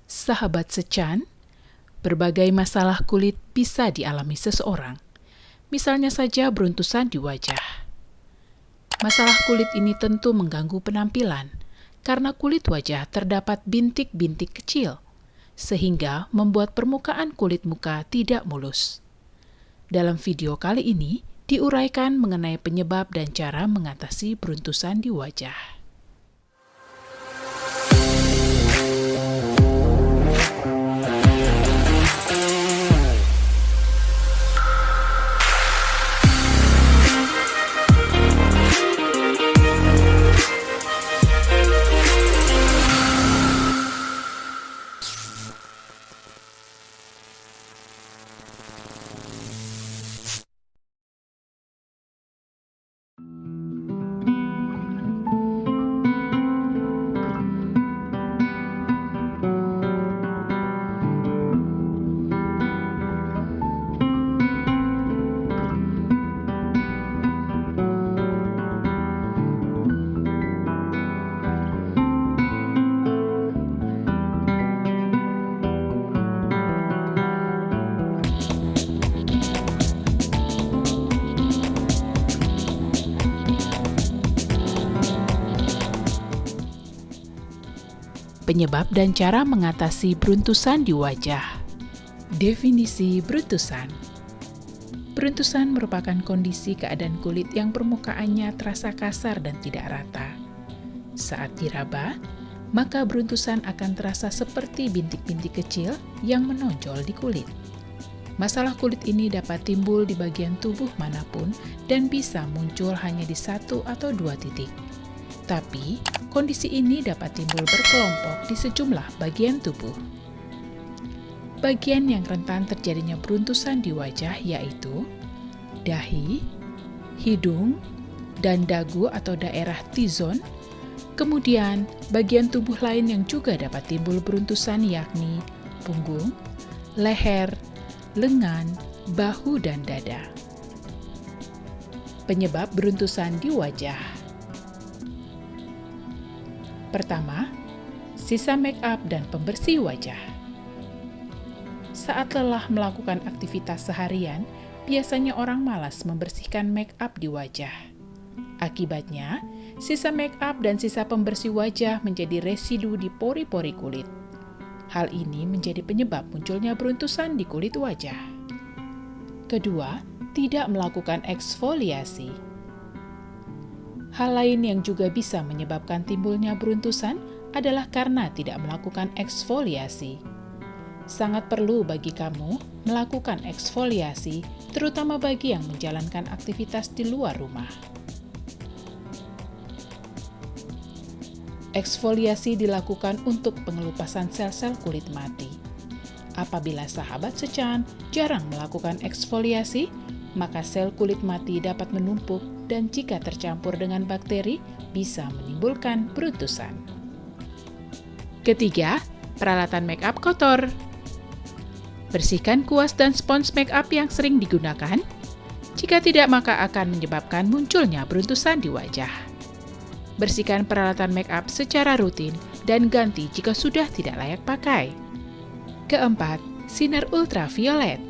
Sahabat Secan, berbagai masalah kulit bisa dialami seseorang. Misalnya saja beruntusan di wajah. Masalah kulit ini tentu mengganggu penampilan, karena kulit wajah terdapat bintik-bintik kecil, sehingga membuat permukaan kulit muka tidak mulus. Dalam video kali ini, diuraikan mengenai penyebab dan cara mengatasi beruntusan di wajah. Penyebab dan cara mengatasi beruntusan di wajah. Definisi beruntusan. Beruntusan merupakan kondisi keadaan kulit yang permukaannya terasa kasar dan tidak rata. Saat diraba, maka beruntusan akan terasa seperti bintik-bintik kecil yang menonjol di kulit. Masalah kulit ini dapat timbul di bagian tubuh manapun dan bisa muncul hanya di satu atau dua titik. Tapi, kondisi ini dapat timbul berkelompok di sejumlah bagian tubuh. Bagian yang rentan terjadinya beruntusan di wajah yaitu dahi, hidung, dan dagu atau daerah T-zone. Kemudian, bagian tubuh lain yang juga dapat timbul beruntusan yakni punggung, leher, lengan, bahu, dan dada. Penyebab beruntusan di wajah. Pertama, sisa make up dan pembersih wajah. Saat lelah melakukan aktivitas seharian, biasanya orang malas membersihkan make up di wajah. Akibatnya, sisa make up dan sisa pembersih wajah menjadi residu di pori-pori kulit. Hal ini menjadi penyebab munculnya beruntusan di kulit wajah. Kedua, tidak melakukan eksfoliasi. Hal lain yang juga bisa menyebabkan timbulnya beruntusan adalah karena tidak melakukan eksfoliasi. Sangat perlu bagi kamu melakukan eksfoliasi, terutama bagi yang menjalankan aktivitas di luar rumah. Eksfoliasi dilakukan untuk pengelupasan sel-sel kulit mati. Apabila sahabat Secan jarang melakukan eksfoliasi, maka sel kulit mati dapat menumpuk dan jika tercampur dengan bakteri bisa menimbulkan beruntusan. Ketiga, peralatan make up kotor. Bersihkan kuas dan spons make up yang sering digunakan. Jika tidak, maka akan menyebabkan munculnya beruntusan di wajah. Bersihkan peralatan make up secara rutin dan ganti jika sudah tidak layak pakai. Keempat, sinar ultraviolet.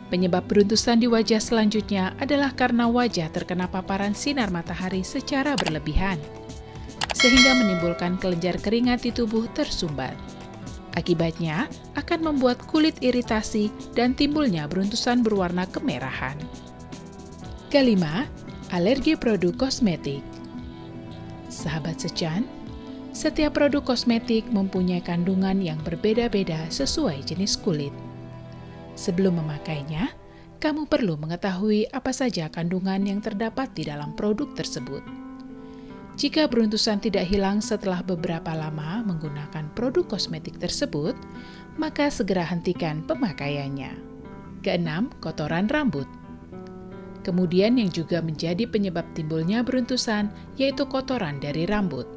Penyebab beruntusan di wajah selanjutnya adalah karena wajah terkena paparan sinar matahari secara berlebihan, sehingga menimbulkan kelenjar keringat di tubuh tersumbat. Akibatnya akan membuat kulit iritasi dan timbulnya beruntusan berwarna kemerahan. Kelima, alergi produk kosmetik. Sahabat Secan, setiap produk kosmetik mempunyai kandungan yang berbeda-beda sesuai jenis kulit. Sebelum memakainya, kamu perlu mengetahui apa saja kandungan yang terdapat di dalam produk tersebut. Jika beruntusan tidak hilang setelah beberapa lama menggunakan produk kosmetik tersebut, maka segera hentikan pemakaiannya. Keenam, kotoran rambut. Kemudian yang juga menjadi penyebab timbulnya beruntusan yaitu kotoran dari rambut.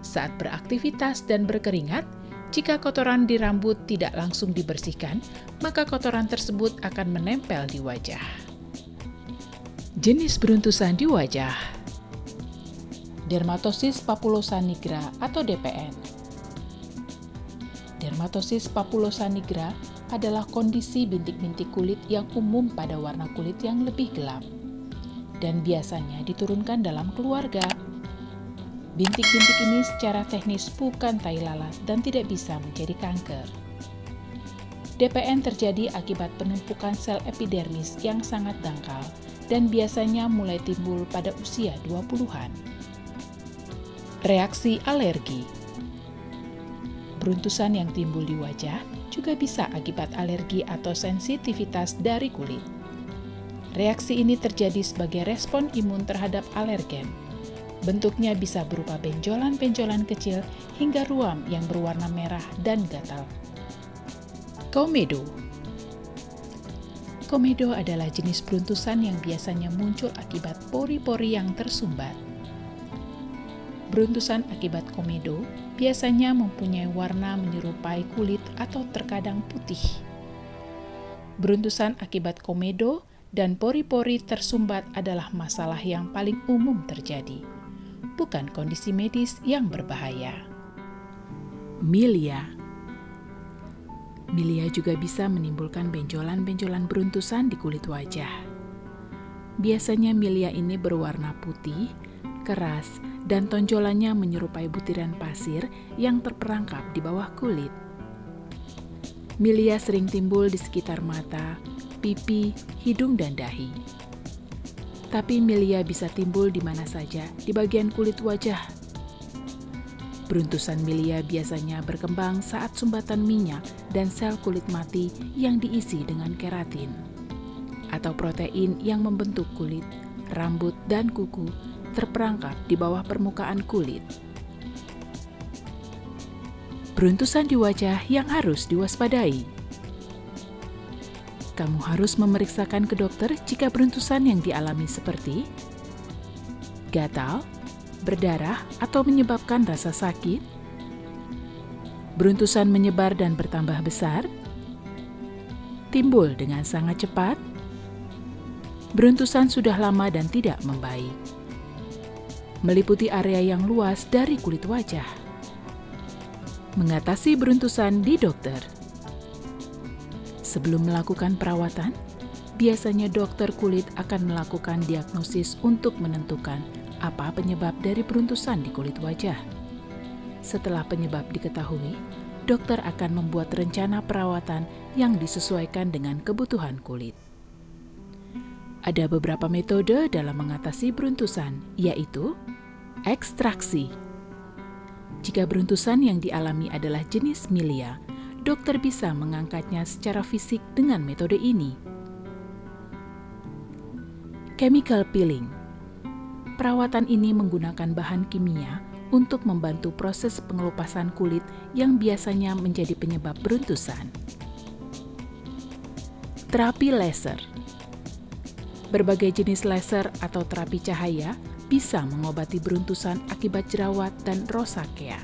Saat beraktivitas dan berkeringat, jika kotoran di rambut tidak langsung dibersihkan, maka kotoran tersebut akan menempel di wajah. Jenis beruntusan di wajah. Dermatosis papulosa nigra atau DPN. Dermatosis papulosa nigra adalah kondisi bintik-bintik kulit yang umum pada warna kulit yang lebih gelap dan biasanya diturunkan dalam keluarga. Bintik-bintik ini secara teknis bukan tai lalat dan tidak bisa menjadi kanker. DPN terjadi akibat penumpukan sel epidermis yang sangat dangkal dan biasanya mulai timbul pada usia 20-an. Reaksi alergi. Beruntusan yang timbul di wajah juga bisa akibat alergi atau sensitivitas dari kulit. Reaksi ini terjadi sebagai respon imun terhadap alergen. Bentuknya bisa berupa benjolan-benjolan kecil hingga ruam yang berwarna merah dan gatal. Komedo. Komedo adalah jenis beruntusan yang biasanya muncul akibat pori-pori yang tersumbat. Beruntusan akibat komedo biasanya mempunyai warna menyerupai kulit atau terkadang putih. Beruntusan akibat komedo dan pori-pori tersumbat adalah masalah yang paling umum terjadi, bukan kondisi medis yang berbahaya. Milia. Milia juga bisa menimbulkan benjolan-benjolan beruntusan di kulit wajah. Biasanya milia ini berwarna putih, keras, dan tonjolannya menyerupai butiran pasir yang terperangkap di bawah kulit. Milia sering timbul di sekitar mata, pipi, hidung, dan dahi. Tapi milia bisa timbul di mana saja di bagian kulit wajah. Beruntusan milia biasanya berkembang saat sumbatan minyak dan sel kulit mati yang diisi dengan keratin, atau protein yang membentuk kulit, rambut, dan kuku terperangkap di bawah permukaan kulit. Beruntusan di wajah yang harus diwaspadai. Kamu harus memeriksakan ke dokter jika beruntusan yang dialami seperti gatal, berdarah atau menyebabkan rasa sakit, beruntusan menyebar dan bertambah besar, timbul dengan sangat cepat, beruntusan sudah lama dan tidak membaik, meliputi area yang luas dari kulit wajah. Mengatasi beruntusan di dokter. Sebelum melakukan perawatan, biasanya dokter kulit akan melakukan diagnosis untuk menentukan apa penyebab dari beruntusan di kulit wajah. Setelah penyebab diketahui, dokter akan membuat rencana perawatan yang disesuaikan dengan kebutuhan kulit. Ada beberapa metode dalam mengatasi beruntusan, yaitu ekstraksi. Jika beruntusan yang dialami adalah jenis milia, dokter bisa mengangkatnya secara fisik dengan metode ini. Chemical peeling. Perawatan ini menggunakan bahan kimia untuk membantu proses pengelupasan kulit yang biasanya menjadi penyebab beruntusan. Terapi laser. Berbagai jenis laser atau terapi cahaya bisa mengobati beruntusan akibat jerawat dan rosakea.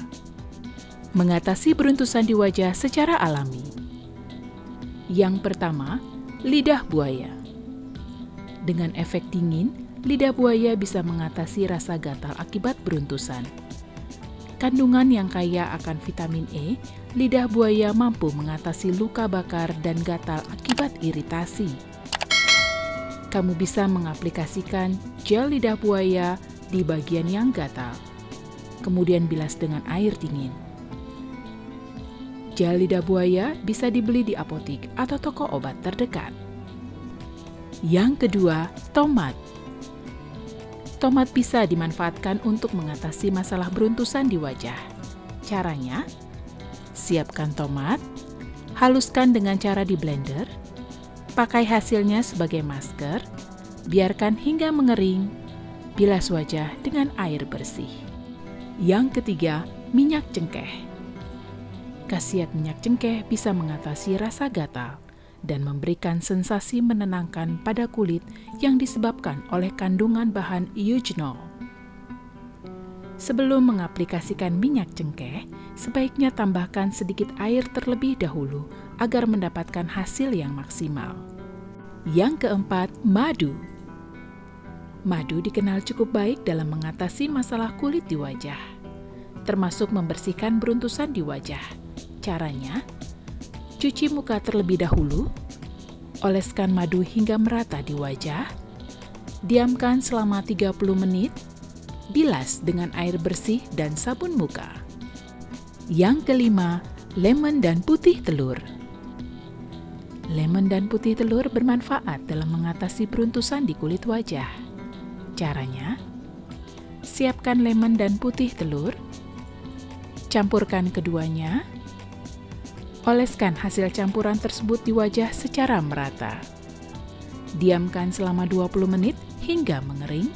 Mengatasi beruntusan di wajah secara alami. Yang pertama, lidah buaya. Dengan efek dingin, lidah buaya bisa mengatasi rasa gatal akibat beruntusan. Kandungan yang kaya akan vitamin E, lidah buaya mampu mengatasi luka bakar dan gatal akibat iritasi. Kamu bisa mengaplikasikan gel lidah buaya di bagian yang gatal, kemudian bilas dengan air dingin. Gel lidah buaya bisa dibeli di apotik atau toko obat terdekat. Yang kedua, tomat. Tomat bisa dimanfaatkan untuk mengatasi masalah beruntusan di wajah. Caranya, siapkan tomat, haluskan dengan cara di blender, pakai hasilnya sebagai masker, biarkan hingga mengering, bilas wajah dengan air bersih. Yang ketiga, minyak cengkeh. Khasiat minyak cengkeh bisa mengatasi rasa gatal dan memberikan sensasi menenangkan pada kulit yang disebabkan oleh kandungan bahan eugenol. Sebelum mengaplikasikan minyak cengkeh, sebaiknya tambahkan sedikit air terlebih dahulu agar mendapatkan hasil yang maksimal. Yang keempat, madu. Madu dikenal cukup baik dalam mengatasi masalah kulit di wajah, termasuk membersihkan beruntusan di wajah. Caranya, cuci muka terlebih dahulu, oleskan madu hingga merata di wajah, diamkan selama 30 menit, bilas dengan air bersih dan sabun muka. Yang kelima, lemon dan putih telur. Lemon dan putih telur bermanfaat dalam mengatasi beruntusan di kulit wajah. Caranya, siapkan lemon dan putih telur, campurkan keduanya, oleskan hasil campuran tersebut di wajah secara merata. Diamkan selama 20 menit hingga mengering,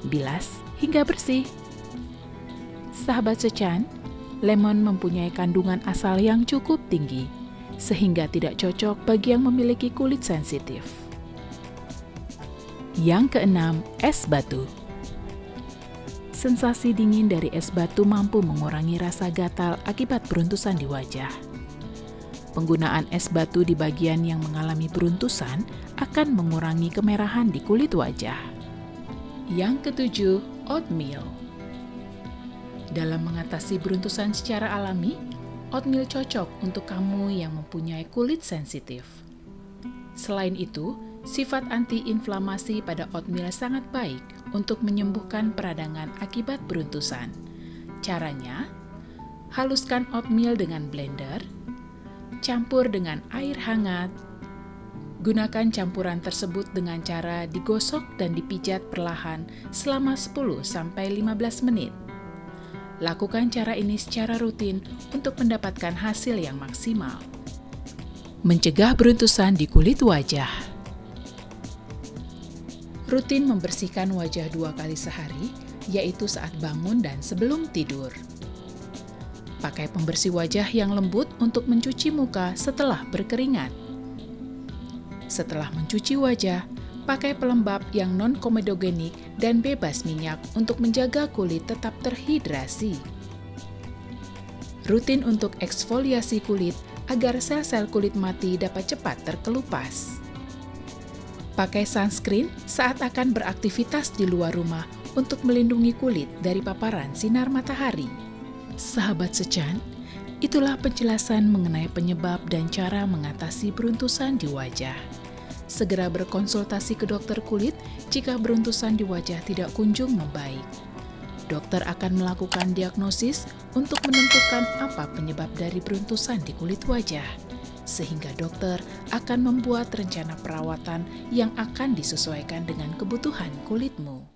bilas hingga bersih. Sahabat Secan, lemon mempunyai kandungan asal yang cukup tinggi, sehingga tidak cocok bagi yang memiliki kulit sensitif. Yang keenam, es batu. Sensasi dingin dari es batu mampu mengurangi rasa gatal akibat beruntusan di wajah. Penggunaan es batu di bagian yang mengalami beruntusan akan mengurangi kemerahan di kulit wajah. Yang ketujuh, oatmeal. Dalam mengatasi beruntusan secara alami, oatmeal cocok untuk kamu yang mempunyai kulit sensitif. Selain itu, sifat anti-inflamasi pada oatmeal sangat baik untuk menyembuhkan peradangan akibat beruntusan. Caranya, haluskan oatmeal dengan blender, campur dengan air hangat. Gunakan campuran tersebut dengan cara digosok dan dipijat perlahan selama 10-15 menit. Lakukan cara ini secara rutin untuk mendapatkan hasil yang maksimal. Mencegah beruntusan di kulit wajah. Rutin membersihkan wajah 2 kali sehari, yaitu saat bangun dan sebelum tidur. Pakai pembersih wajah yang lembut untuk mencuci muka setelah berkeringat. Setelah mencuci wajah, pakai pelembab yang non-komedogenik dan bebas minyak untuk menjaga kulit tetap terhidrasi. Rutin untuk eksfoliasi kulit agar sel-sel kulit mati dapat cepat terkelupas. Pakai sunscreen saat akan beraktivitas di luar rumah untuk melindungi kulit dari paparan sinar matahari. Sahabat Secan, itulah penjelasan mengenai penyebab dan cara mengatasi beruntusan di wajah. Segera berkonsultasi ke dokter kulit jika beruntusan di wajah tidak kunjung membaik. Dokter akan melakukan diagnosis untuk menentukan apa penyebab dari beruntusan di kulit wajah, sehingga dokter akan membuat rencana perawatan yang akan disesuaikan dengan kebutuhan kulitmu.